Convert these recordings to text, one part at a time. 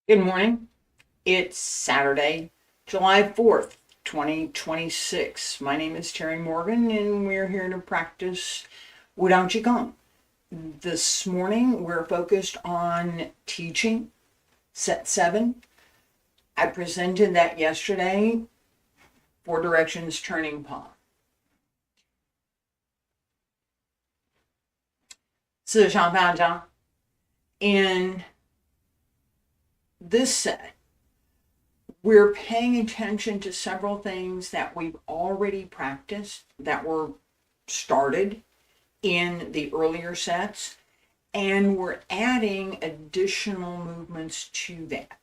Good morning. It's Saturday, July 4th, 2026. My name is Terry Morgan, and we're here to practice Wudang Qigong. This morning, we're focused on teaching set 7. I presented that yesterday, 4 directions turning palm. 四上八章. In this set, we're paying attention to several things that we've already practiced that were started in the earlier sets, and we're adding additional movements to that.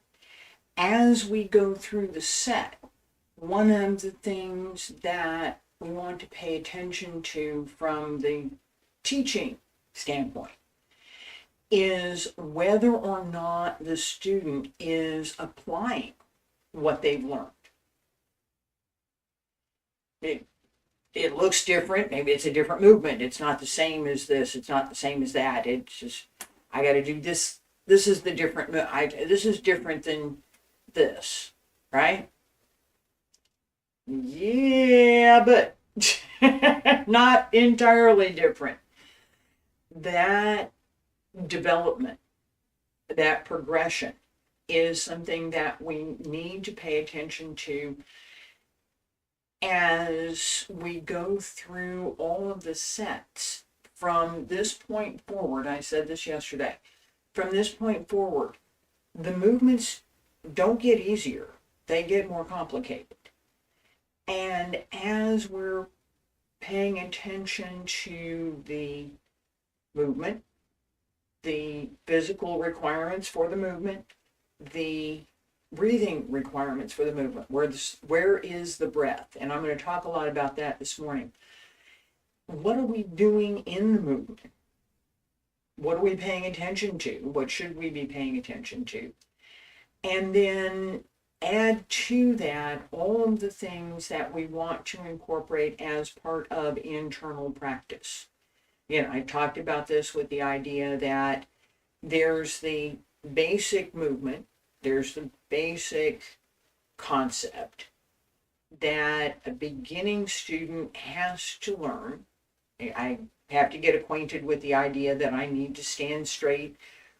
As we go through the set, one of the things that we want to pay attention to from the teaching standpoint is whether or not the student is applying what they've learned. It looks different. Maybe it's a different movement. It's not the same as this. It's not the same as that. It's just, I got to do this. This is the different, this is different than this, right? Yeah, but not entirely different. That development, that progression is something that we need to pay attention to as we go through all of the sets from this point forward. I said this yesterday. From this point forward, the movements don't get easier, they get more complicated. And as we're paying attention to the movement, the physical requirements for the movement, the breathing requirements for the movement. Where is the breath? And I'm going to talk a lot about that this morning. What are we doing in the movement? What are we paying attention to? What should we be paying attention to? And then add to that all of the things that we want to incorporate as part of internal practice. I talked about this with the idea that there's the basic movement, there's the basic concept that a beginning student has to learn. I have to get acquainted with the idea that I need to stand straight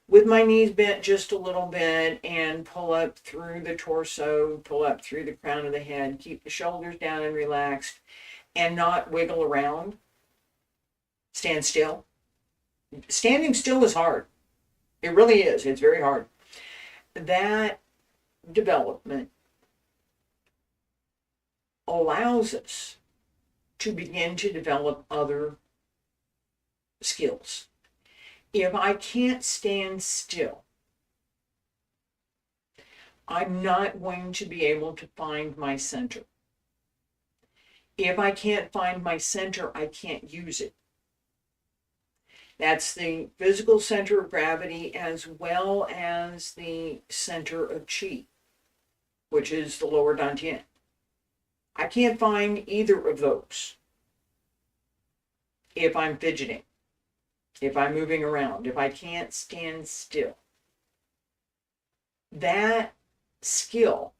with my knees bent just a little bit and pull up through the torso, pull up through the crown of the head, keep the shoulders down and relaxed, and not wiggle around. Stand still. Standing still is hard. It really is. It's very hard. That development allows us to begin to develop other skills. If I can't stand still, I'm not going to be able to find my center. If I can't find my center, I can't use it. That's the physical center of gravity as well as the center of chi, which is the lower dantian. I can't find either of those if I'm fidgeting, if I'm moving around, if I can't stand still. That skill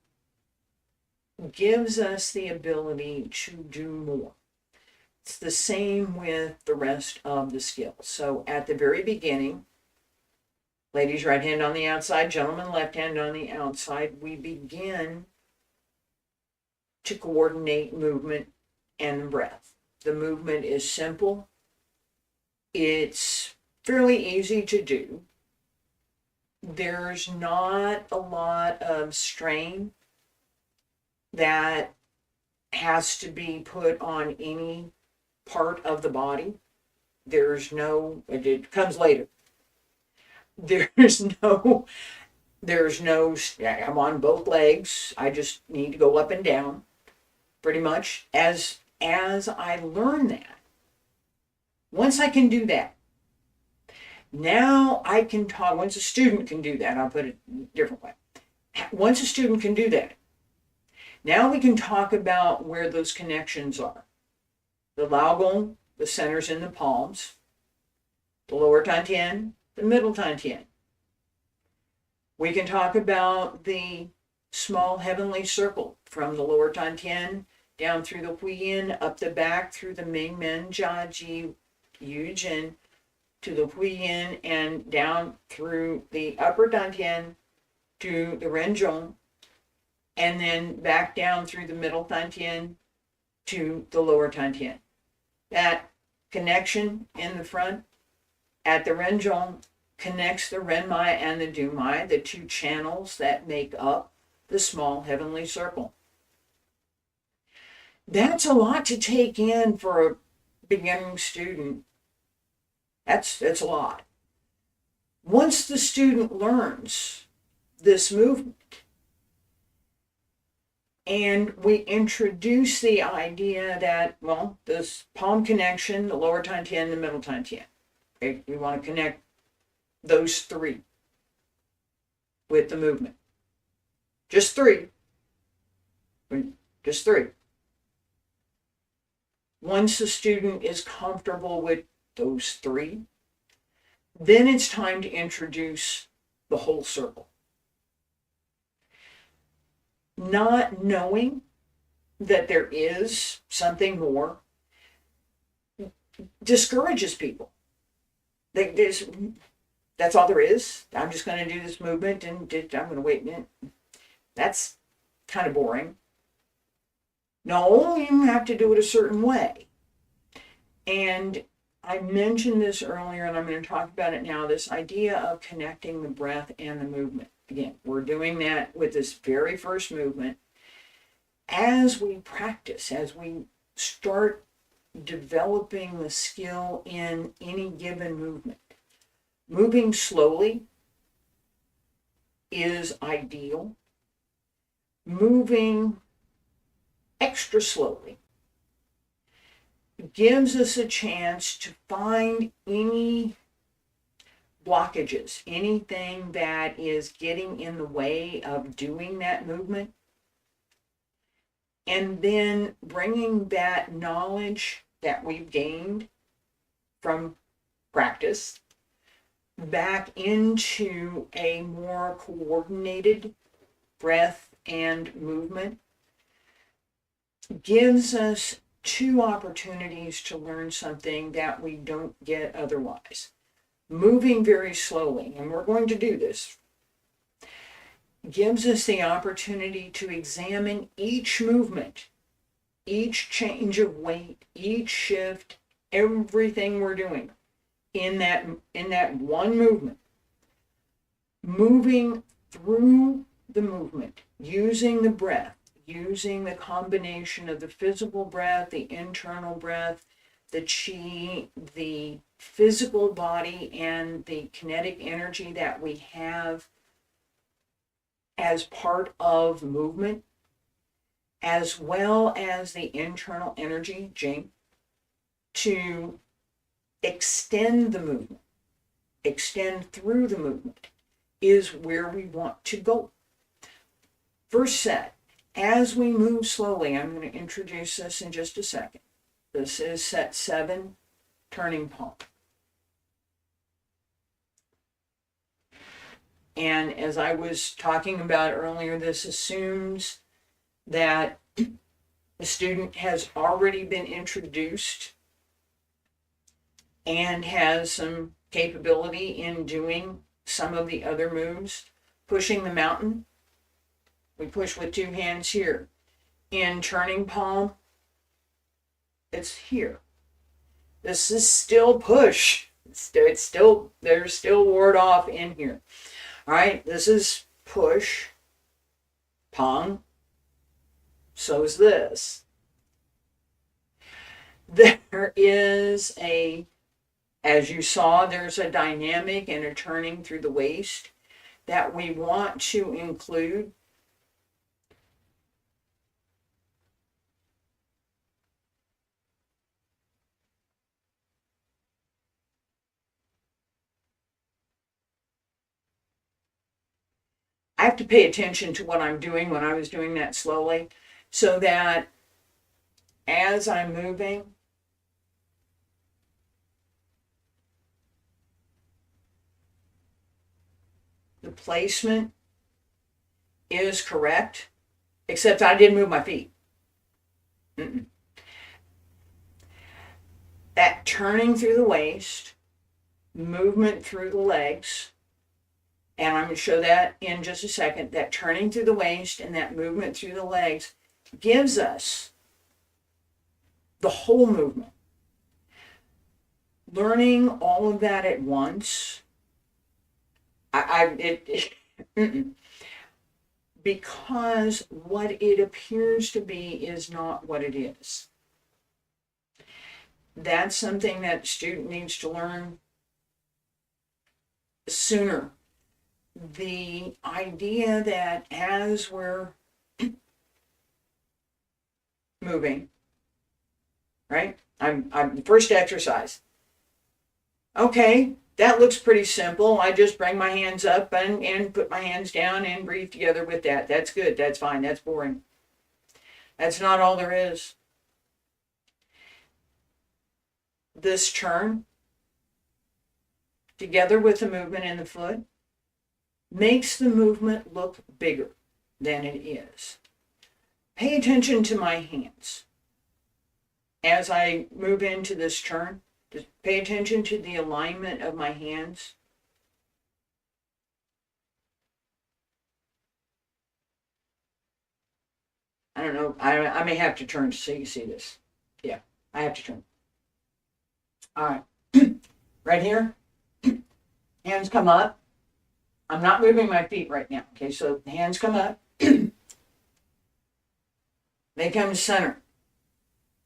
gives us the ability to do more. It's the same with the rest of the skills. So at the very beginning, ladies, right hand on the outside, gentlemen, left hand on the outside, we begin to coordinate movement and breath. The movement is simple. It's fairly easy to do. There's not a lot of strain that has to be put on any part of the body. It comes later. There's no, I'm on both legs. I just need to go up and down pretty much. As I learn that, once I can do that, now I can talk. Once a student can do that, I'll put it a different way. Once a student can do that, now we can talk about where those connections are. The Laogong, the centers in the palms, the lower dantian, the middle dantian. We can talk about the small heavenly circle from the lower Dantian down through the Huiyin, up the back through the Ming Men Jia Ji Yu Jin to the Huiyin, and down through the upper Dantian to the Renzhong, and then back down through the middle Dantian to the lower Dantian. That connection in the front at the Renzhong connects the Renmai and the Dumai, the two channels that make up the small heavenly circle. That's a lot to take in for a beginning student. That's a lot. Once the student learns this movement, and we introduce the idea that, well, this palm connection, the lower Dantian, the middle Dantian. Okay, we want to connect those three with the movement. Just three. Just three. Once the student is comfortable with those three, then it's time to introduce the whole circle. Not knowing that there is something more discourages people. That's all there is. I'm just going to do this movement and I'm going to wait a minute. That's kind of boring. No, you have to do it a certain way. And I mentioned this earlier, and I'm going to talk about it now, this idea of connecting the breath and the movement. Again, we're doing that with this very first movement. As we practice, as we start developing the skill in any given movement, moving slowly is ideal. Moving extra slowly gives us a chance to find any blockages, anything that is getting in the way of doing that movement, and then bringing that knowledge that we've gained from practice back into a more coordinated breath and movement gives us two opportunities to learn something that we don't get otherwise. Moving very slowly, and we're going to do this, gives us the opportunity to examine each movement, each change of weight, each shift, everything we're doing in that one movement. Moving through the movement, using the breath, using the combination of the physical breath, the internal breath, the qi, the physical body, and the kinetic energy that we have as part of movement, as well as the internal energy, Jing, to extend the movement, extend through the movement, is where we want to go. First set, as we move slowly, I'm going to introduce this in just a second. This is set 7, turning palm. And as I was talking about earlier, this assumes that the student has already been introduced and has some capability in doing some of the other moves. Pushing the mountain, we push with 2 hands here. In turning palm, it's here. This is still push. It's still, there's still ward off in here. All right, this is push, pong. So is this. There is as you saw, there's a dynamic and a turning through the waist that we want to include. I have to pay attention to what I'm doing when I was doing that slowly, so that as I'm moving, The placement is correct, except I didn't move my feet. Mm-mm. That turning through the waist, movement through the legs, and I'm going to show that in just a second, that turning through the waist and that movement through the legs gives us the whole movement. Learning all of that at once, because what it appears to be is not what it is. That's something that the student needs to learn sooner. The idea that as we're moving, right? I'm the first exercise. Okay, that looks pretty simple. I just bring my hands up and put my hands down and breathe together with that. That's good. That's fine. That's boring. That's not all there is. This turn, together with the movement in the foot, makes the movement look bigger than it is. Pay attention to my hands. As I move into this turn, just pay attention to the alignment of my hands. I don't know, I may have to turn so you see this. Yeah, I have to turn. All right, right here, hands come up. I'm not moving my feet right now. Okay, so the hands come up. They come to center.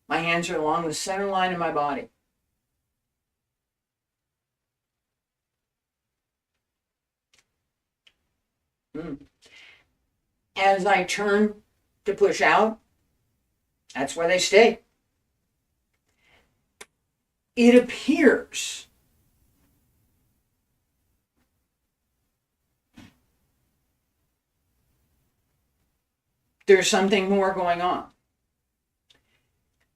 My hands are along the center line of my body. As I turn to push out, that's where they stay. It appears there's something more going on.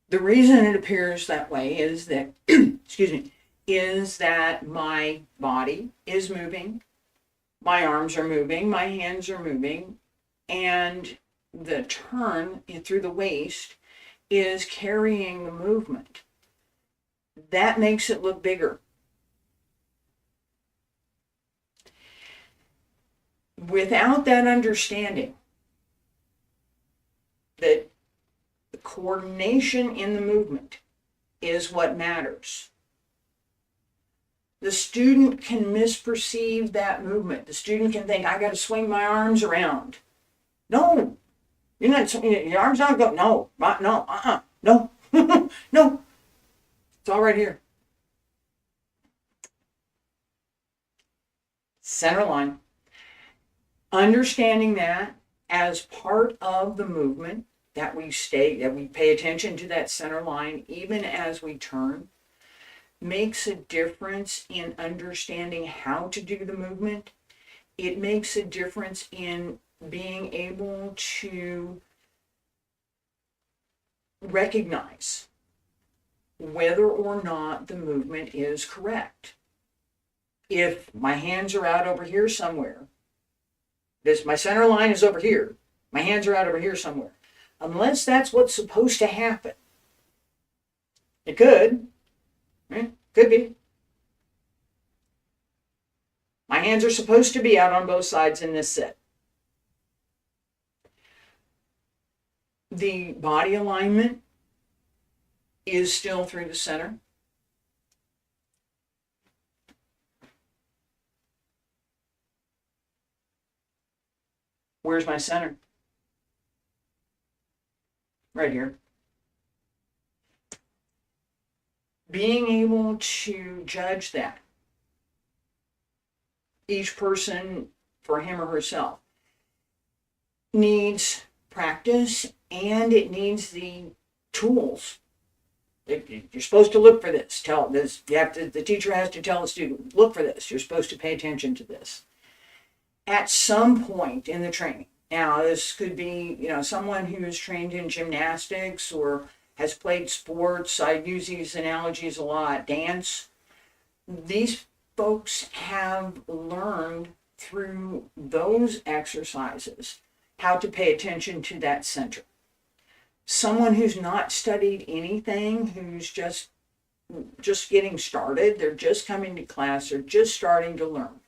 The reason it appears that way is that, excuse me, is that my body is moving, my arms are moving, my hands are moving, and the turn through the waist is carrying the movement. That makes it look bigger. Without that understanding that the coordination in the movement is what matters, the student can misperceive that movement. The student can think, I got to swing my arms around. No, you're not, your arms not go, no, no, no, no. It's all right here. Center line. Understanding that as part of the movement, that we pay attention to that center line, even as we turn, makes a difference in understanding how to do the movement. It makes a difference in being able to recognize whether or not the movement is correct. If my hands are out over here somewhere, my center line is over here, my hands are out over here somewhere, unless that's what's supposed to happen. It could, right? Could be. My hands are supposed to be out on both sides in this set. The body alignment is still through the center. Where's my center? Right here. Being able to judge that, each person for him or herself, needs practice, and it needs the tools. You're supposed to look for this. Tell this. The teacher has to tell the student, look for this. You're supposed to pay attention to this. At some point in the training. Now, this could be, someone who is trained in gymnastics or has played sports. I use these analogies a lot. Dance. These folks have learned through those exercises how to pay attention to that center. Someone who's not studied anything, who's just getting started, they're just coming to class, they're just starting to learn.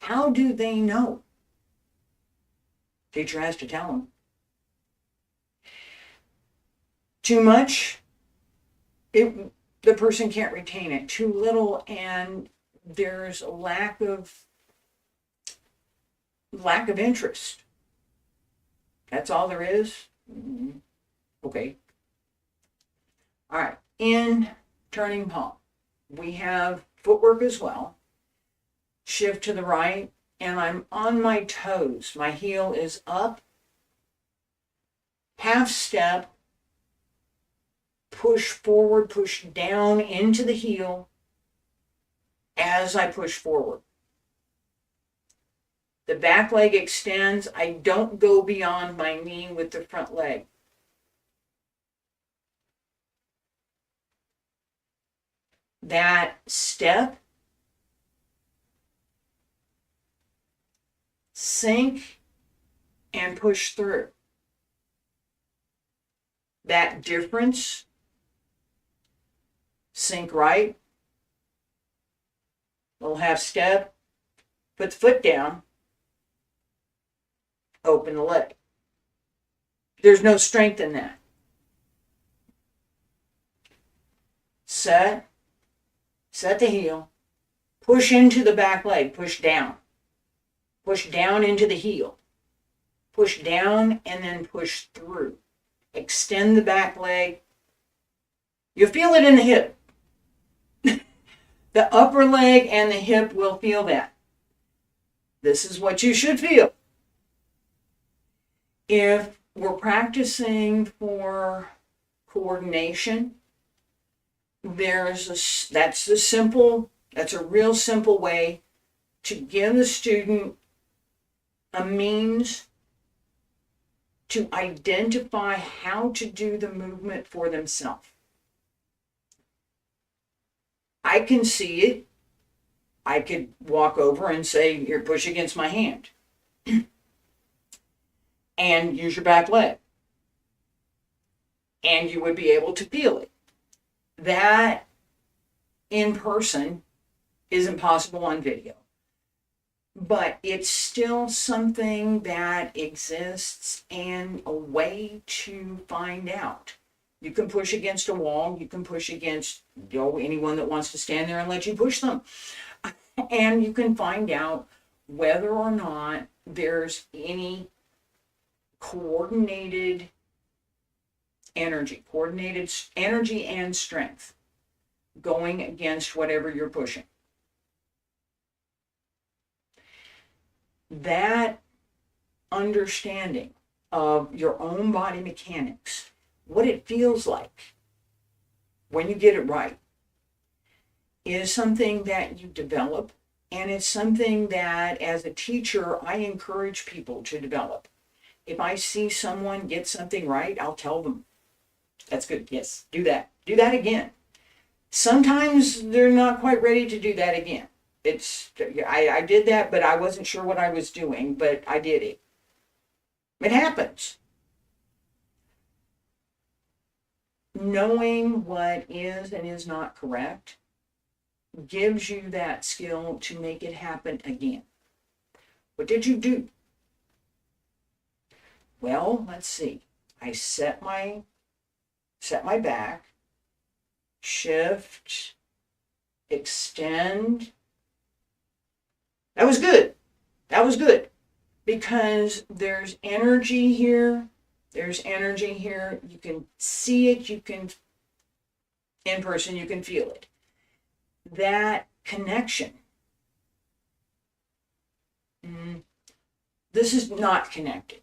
How do they know? Teacher has to tell them. Too much, the person can't retain it. Too little, and there's a lack of interest. That's all there is? Okay. All right. In turning palm, we have footwork as well. Shift to the right, and I'm on my toes. My heel is up. Half step. Push forward, push down into the heel as I push forward. The back leg extends. I don't go beyond my knee with the front leg. That step, sink, and push through. That difference, sink right, little half step, put the foot down, open the leg. There's no strength in that. Set the heel, push into the back leg, push down into the heel, push down and then push through. Extend the back leg. You'll feel it in the hip. The upper leg and the hip will feel that. This is what you should feel. If we're practicing for coordination, that's a real simple way to give the student a means to identify how to do the movement for themselves. I can see it. I could walk over and say, here, push against my hand. And use your back leg. And you would be able to feel it. That in person isn't possible on video. But it's still something that exists and a way to find out. You can push against a wall. You can push against anyone that wants to stand there and let you push them. And you can find out whether or not there's any coordinated energy and strength going against whatever you're pushing. That understanding of your own body mechanics, what it feels like when you get it right, is something that you develop, and it's something that as a teacher I encourage people to develop. If I see someone get something right, I'll tell them, that's good, yes, do that again. Sometimes they're not quite ready to do that again. I did that, but I wasn't sure what I was doing, but I did it. It happens. Knowing what is and is not correct gives you that skill to make it happen again. What did you do? Well, let's see. I set my back, shift, extend. That was good. Because there's energy here. You can see it. In person, you can feel it. That connection. This is not connected.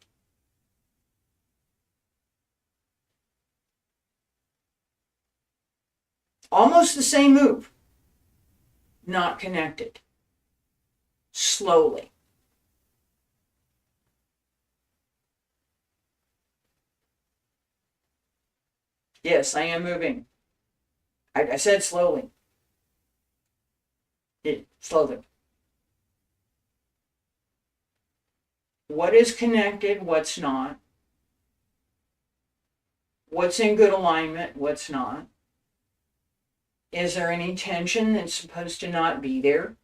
Almost the same move. Not connected. Slowly. Yes, I am moving. I said slowly. Slowly. What is connected, what's not. What's in good alignment, what's not. Is there any tension that's supposed to not be there?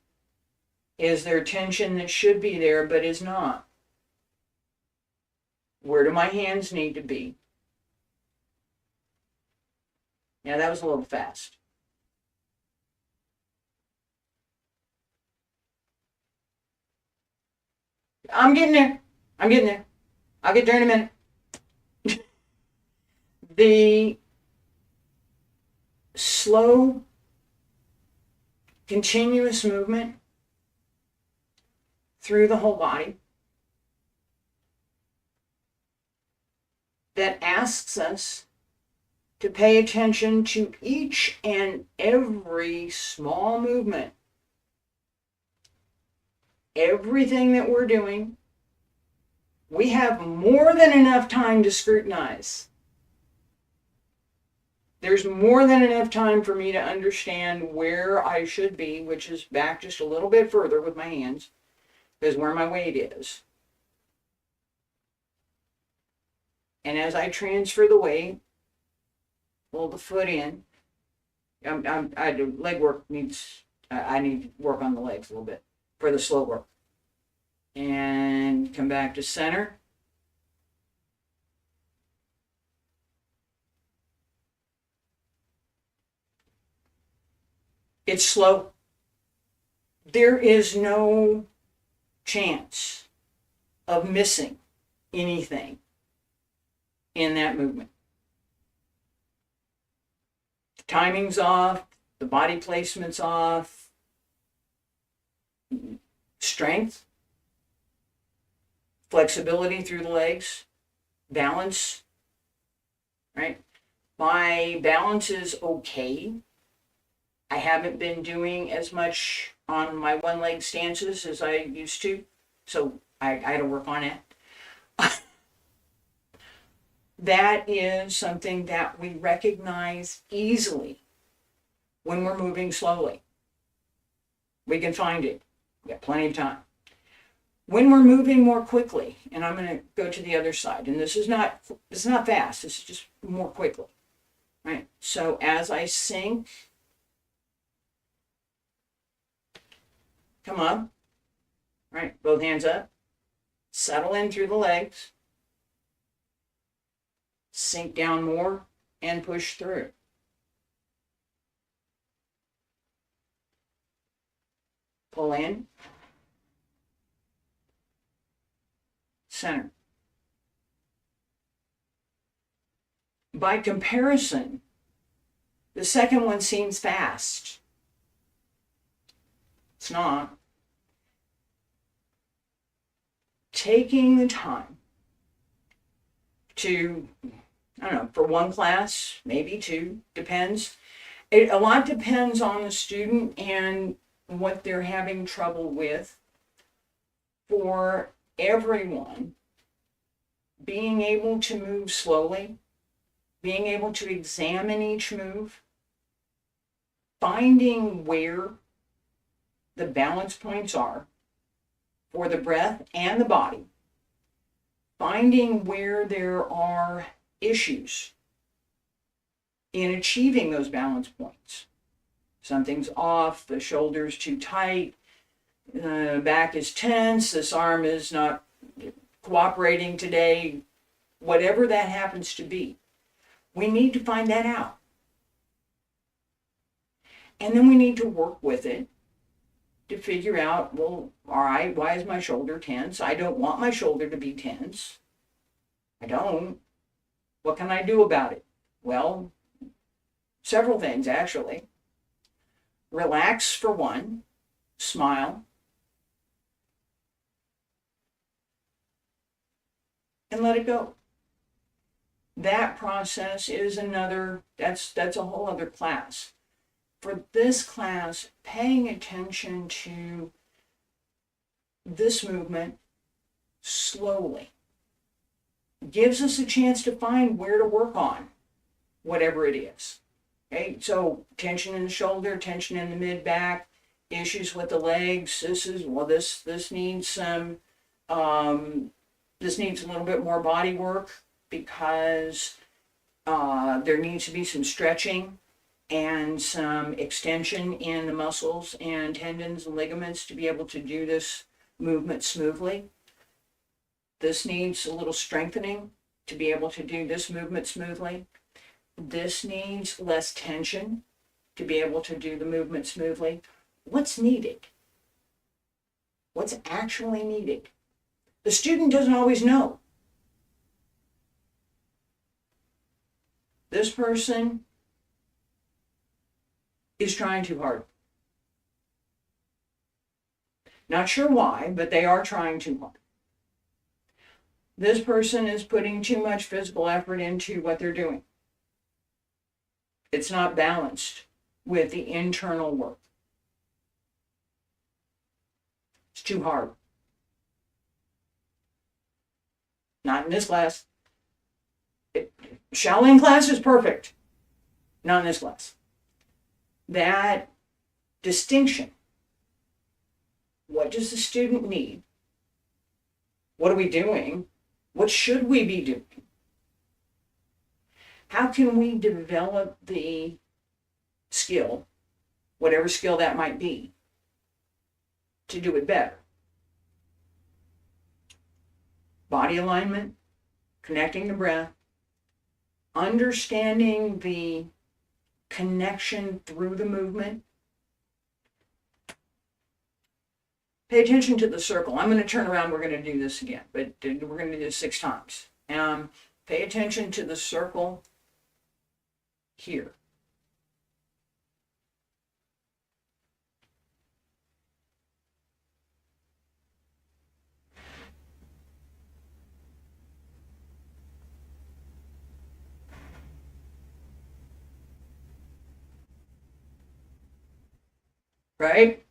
Is there tension that should be there but is not? Where do my hands need to be? Yeah, that was a little fast. I'm getting there. I'm getting there. I'll get there in a minute. The slow, continuous movement through the whole body that asks us to pay attention to each and every small movement. Everything that we're doing, we have more than enough time to scrutinize. There's more than enough time for me to understand where I should be, which is back just a little bit further with my hands, because where my weight is. And as I transfer the weight, pull the foot in. I do leg work needs. I need to work on the legs a little bit for the slow work. And come back to center. It's slow. There is no chance of missing anything in that movement. The timing's off, the body placement's off, strength, flexibility through the legs, balance, right? My balance is okay. I haven't been doing as much on my one leg stances as I used to, so I got to work on it. That is something that we recognize easily when we're moving slowly. We can find it. We got plenty of time. When we're moving more quickly, and I'm going to go to the other side, and this is not fast, this is just more quickly, right? So as I sink, come up, right? Both hands up, settle in through the legs, sink down more, and push through. Pull in, center. By comparison, the second one seems fast. It's not. Taking the time to, I don't know, for one class, maybe two, depends. A lot depends on the student and what they're having trouble with. For everyone, being able to move slowly, being able to examine each move, finding where the balance points are for the breath and the body, finding where there are issues in achieving those balance points. Something's off, the shoulder's too tight, the back is tense, this arm is not cooperating today, whatever that happens to be. We need to find that out. And then we need to work with it to figure out, well, all right, why is my shoulder tense? I don't want my shoulder to be tense. I don't. What can I do about it? Well, several things, actually. Relax for one, smile, and let it go. That process is another, that's a whole other class. For this class, paying attention to this movement slowly gives us a chance to find where to work on, whatever it is. Okay, so tension in the shoulder, tension in the mid-back, issues with the legs. This needs some This needs a little bit more body work because there needs to be some stretching and some extension in the muscles and tendons and ligaments to be able to do this movement smoothly. This needs a little strengthening to be able to do this movement smoothly. This needs less tension to be able to do the movement smoothly. What's needed? What's actually needed? The student doesn't always know. This person is trying too hard. Not sure why, but they are trying too hard. This person is putting too much physical effort into what they're doing. It's not balanced with the internal work. It's too hard. Not in this class. Shaolin class is perfect. Not in this class. That distinction. What does the student need? What are we doing? What should we be doing? How can we develop the skill, whatever skill that might be, to do it better? Body alignment, connecting the breath, understanding the connection through the movement. Pay attention to the circle. I'm going to turn around. We're going to do this again, but we're going to do this 6 times. Pay attention to the circle here. Right?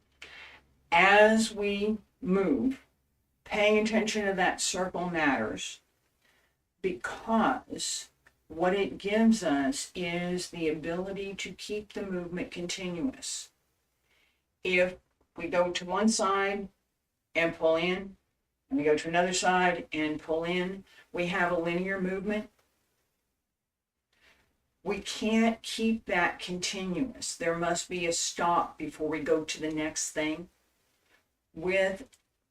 As we move, paying attention to that circle matters because what it gives us is the ability to keep the movement continuous. If we go to one side and pull in, and we go to another side and pull in, we have a linear movement. We can't keep that continuous. There must be a stop before we go to the next thing. With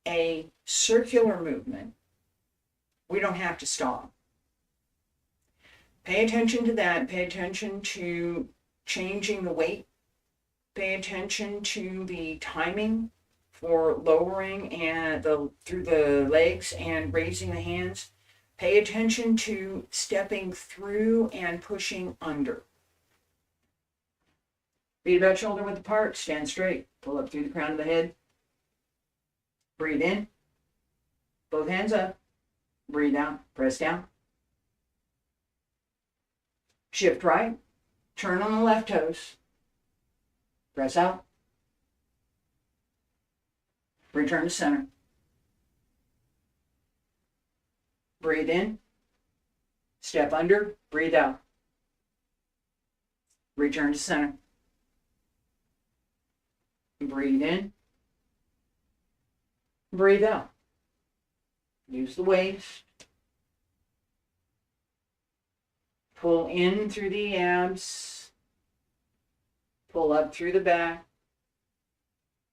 a circular movement, we don't have to stop. Pay attention to that. Pay attention to changing the weight. Pay attention to the timing for lowering and through the legs and raising the hands. Pay attention to stepping through and pushing under. Feet about shoulder width apart. Stand straight. Pull up through the crown of the head. Breathe in. Both hands up. Breathe out. Press down. Shift right. Turn on the left toes. Press out. Return to center. Breathe in. Step under. Breathe out. Return to center. Breathe in. Breathe out. Use the waist. Pull in through the abs. Pull up through the back.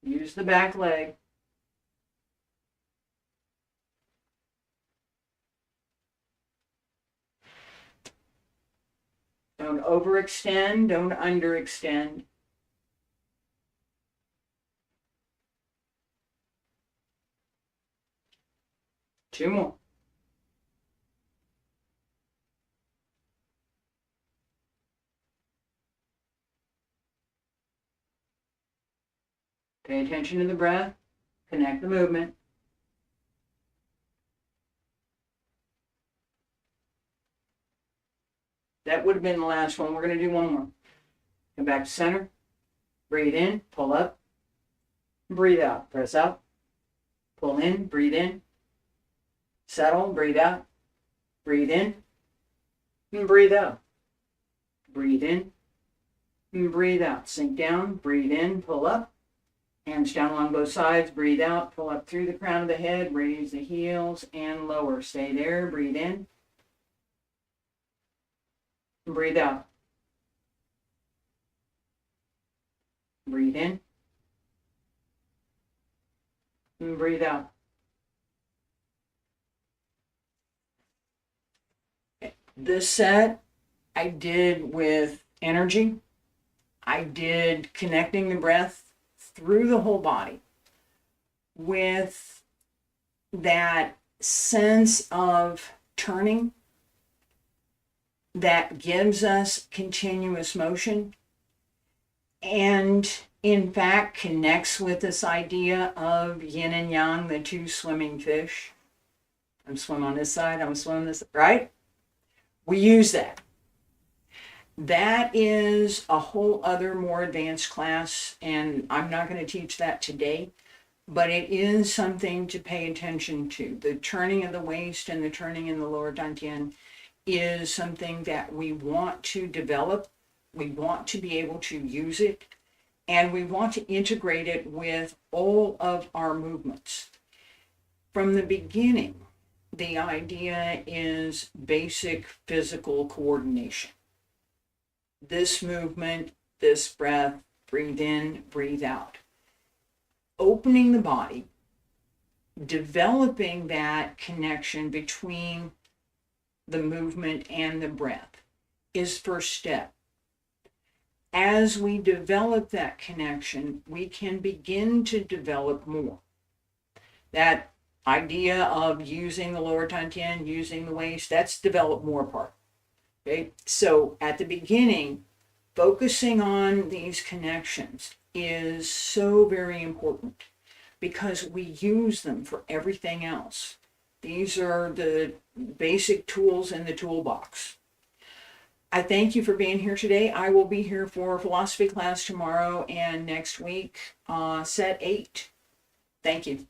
Use the back leg. Don't overextend, don't underextend. Two more. Pay attention to the breath. Connect the movement. That would have been the last one. We're going to do one more. Come back to center. Breathe in. Pull up. Breathe out. Press out. Pull in. Breathe in. Settle. Breathe out. Breathe in. And breathe out. Breathe in. And breathe out. Sink down. Breathe in. Pull up. Hands down along both sides, breathe out, pull up through the crown of the head, raise the heels and lower. Stay there, breathe in. Breathe out. Breathe in. And breathe out. This set I did with energy. I did connecting the breath through the whole body with that sense of turning that gives us continuous motion and in fact connects with this idea of yin and yang, the two swimming fish. I'm swimming on this side, I'm swimming this, right? We use that. That is a whole other more advanced class, and I'm not going to teach that today, but it is something to pay attention to. The turning of the waist and the turning in the lower dantian is something that we want to develop. We want to be able to use it, and we want to integrate it with all of our movements. From the beginning, the idea is basic physical coordination. This movement, this breath, breathe in, breathe out. Opening the body, developing that connection between the movement and the breath is first step. As we develop that connection, we can begin to develop more. That idea of using the lower dantian, using the waist, that's develop more part. Okay, so at the beginning, focusing on these connections is so very important because we use them for everything else. These are the basic tools in the toolbox. I thank you for being here today. I will be here for philosophy class tomorrow and next week, set 8. Thank you.